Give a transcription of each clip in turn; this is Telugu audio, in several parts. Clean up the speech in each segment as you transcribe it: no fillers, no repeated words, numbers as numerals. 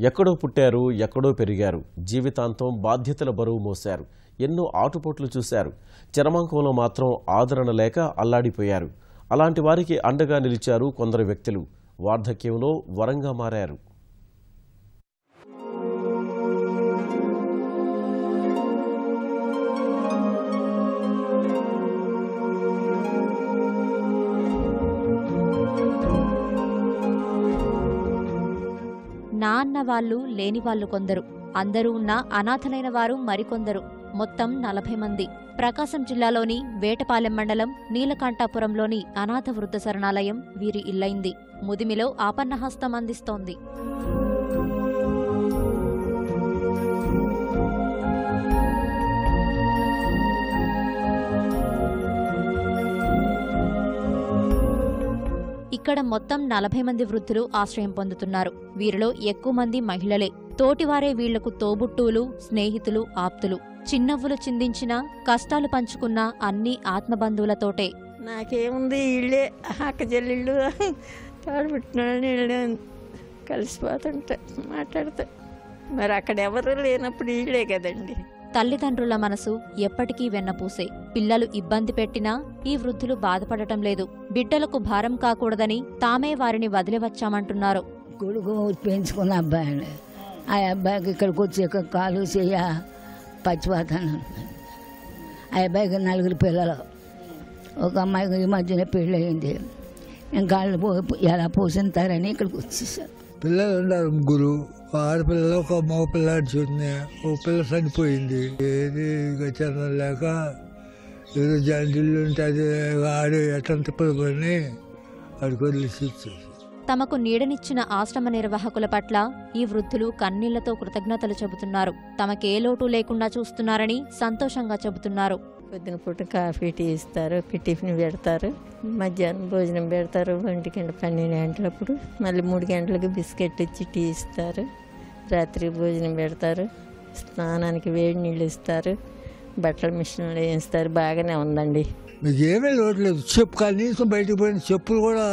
ఎక్కడో పుట్టారు, ఎక్కడో పెరిగారు, జీవితాంతం బాధ్యతల బరువు మోశారు, ఎన్నో ఆటుపోట్లు చూశారు. చరమాంకంలో మాత్రం ఆదరణ లేక అల్లాడిపోయారు. అలాంటి వారికి అండగా నిలిచారు కొందరు వ్యక్తులు. వార్ధక్యంలో వరంగా మారారు. నా అన్న వాళ్ళు లేని వాళ్ళు కొందరు, అందరూ ఉన్న అనాథలైన వారు మరికొందరు. మొత్తం 40 మంది. ప్రకాశం జిల్లాలోని వేటపాలెం మండలం నీలకంఠాపురంలోని అనాథ వృద్ధ శరణాలయం వీరి ఇల్లైంది. ముదిమిలో ఆపన్నహస్తం అందిస్తోంది. ఇక్కడ మొత్తం 40 మంది వృద్ధులు ఆశ్రయం పొందుతున్నారు. వీరిలో ఎక్కువ మంది మహిళలే. తోటివారే వీళ్లకు తోబుట్టువులు, స్నేహితులు, ఆప్తులు. చిన్నవ్వులు చిందించినా, కష్టాలు పంచుకున్నా అన్నీ ఆత్మబంధువులతోటే. నాకేముంది, ఇళ్ళే అక్క చెల్లెళ్ళు తాడుపుట్టిన ఇళ్ళే కలిసిపోతుంటా మాట్లాడుతా. మరి అక్కడ ఎవరు లేనప్పుడు ఇళ్ళే కదండి. తల్లిదండ్రుల మనసు ఎప్పటికీ వెన్నపూసే. పిల్లలు ఇబ్బంది పెట్టినా ఈ వృద్ధులు బాధపడటం లేదు. బిడ్డలకు భారం కాకూడదని తామే వారిని వదిలివచ్చామంటున్నారు. కొడుకు పెంచుకున్న అబ్బాయి, ఆ అబ్బాయికి ఇక్కడికి వచ్చాక కాలు చెయ్య పచ్చిపోతాను. ఆ అబ్బాయికి 4 పిల్లలు. ఒక అమ్మాయికి ఈ మధ్యన పెళ్ళి అయింది. ఇంకా ఎలా పోషిస్తారని ఇక్కడికి వచ్చేసారు. పిల్లలు ఉన్నారు 3. ఆడపిల్లలు ఒక మగ పిల్లాడి చూడండి. ఓ పిల్ల చనిపోయింది. ఏది చరణం లేక ఏదో జండిల్లు ఉంటుంది, ఆడు ఎట్లా తిప్పని ఆడికి వదిలేసి ఇచ్చేసి. తమకు నీడనిచ్చిన ఆశ్రమ నిర్వాహకుల పట్ల ఈ వృద్ధులు కన్నీళ్లతో కృతజ్ఞతలు చెబుతున్నారు. తమకే లోటు లేకుండా చూస్తున్నారని సంతోషంగా చెబుతున్నారు. పొద్దున పూట కాఫీ టీ ఇస్తారు, టిఫిన్ పెడతారు, మధ్యాహ్నం భోజనం పెడతారు. 1 గంట 12 గంటలప్పుడు మళ్ళీ 3 గంటలకు బిస్కెట్ ఇచ్చి టీ ఇస్తారు. రాత్రి భోజనం పెడతారు, స్నానానికి వేడి నీళ్ళు ఇస్తారు, బట్టల మిషన్లు వేయిస్తారు. బాగానే ఉందండి. మీకు ఏమీ లోటు లేదు. చెప్పు కనీసం బయటకు పోయిన చెప్పులు కూడా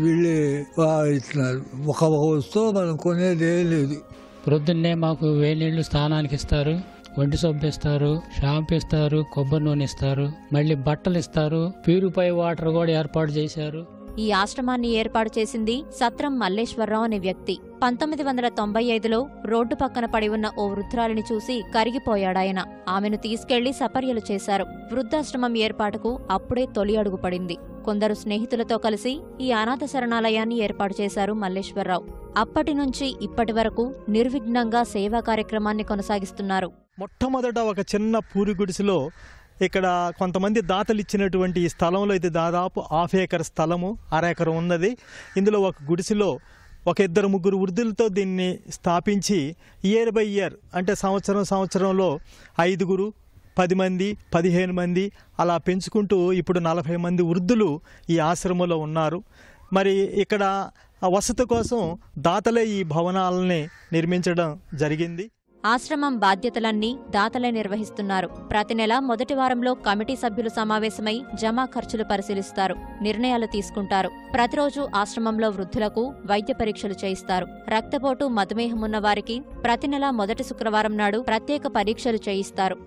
వీళ్ళే ఇస్తున్నారు. ఒక వస్తువు మనం కొనేది ఏం లేదు. ప్రొద్దున్నే మాకు వేడి నీళ్లు స్నానానికి ఇస్తారు, ఒంటి సబ్బు ఇస్తారు, షాంపూ ఇస్తారు, కొబ్బరి నూనె ఇస్తారు, మళ్ళీ బట్టలు ఇస్తారు, ప్యూరిఫై వాటర్ కూడా ఏర్పాటు చేశారు. ఈ ఆశ్రమాన్ని ఏర్పాటు చేసింది సత్రం మల్లేశ్వరరావు అనే వ్యక్తి. 1995లో రోడ్డు పక్కన పడి ఉన్న ఓ వృద్ధురాలిని చూసి కరిగిపోయాడాయన. ఆమెను తీసుకెళ్లి సపర్యలు చేశారు. వృద్ధాశ్రమం ఏర్పాటుకు అప్పుడే తొలి అడుగు పడింది. కొందరు స్నేహితులతో కలిసి ఈ అనాథ శరణాలయాన్ని ఏర్పాటు చేశారు మల్లేశ్వరరావు. అప్పటి నుంచి ఇప్పటి వరకు నిర్విఘ్నంగా సేవా కార్యక్రమాన్ని కొనసాగిస్తున్నారు. మొట్టమొదట ఒక చిన్న పూరి గుడిసెలో ఇక్కడ కొంతమంది దాతలు ఇచ్చినటువంటి ఈ స్థలంలో అయితే దాదాపు 1/2 ఎకర్ స్థలము, 1/2 ఎకరం ఉన్నది. ఇందులో ఒక గుడిసెలో ఒక 2-3 వృద్ధులతో దీన్ని స్థాపించి ఇయర్ బై ఇయర్ అంటే సంవత్సరంలో 5, 10 మంది, 15 మంది అలా పెంచుకుంటూ ఇప్పుడు 40 మంది వృద్ధులు ఈ ఆశ్రమంలో ఉన్నారు. మరి ఇక్కడ వసతి కోసం దాతలే ఈ భవనాలని నిర్మించడం జరిగింది. ఆశ్రమం బాధ్యతలన్నీ దాతలే నిర్వహిస్తున్నారు. ప్రతి నెల మొదటి వారంలో కమిటీ సభ్యులు సమావేశమై జమా ఖర్చులు పరిశీలిస్తారు, నిర్ణయాలు తీసుకుంటారు. ప్రతిరోజు ఆశ్రమంలో వృద్ధులకు వైద్య పరీక్షలు చేయిస్తారు. రక్తపోటు, మధుమేహం ఉన్న వారికి ప్రతి నెల మొదటి శుక్రవారం నాడు ప్రత్యేక పరీక్షలు చేయిస్తారు.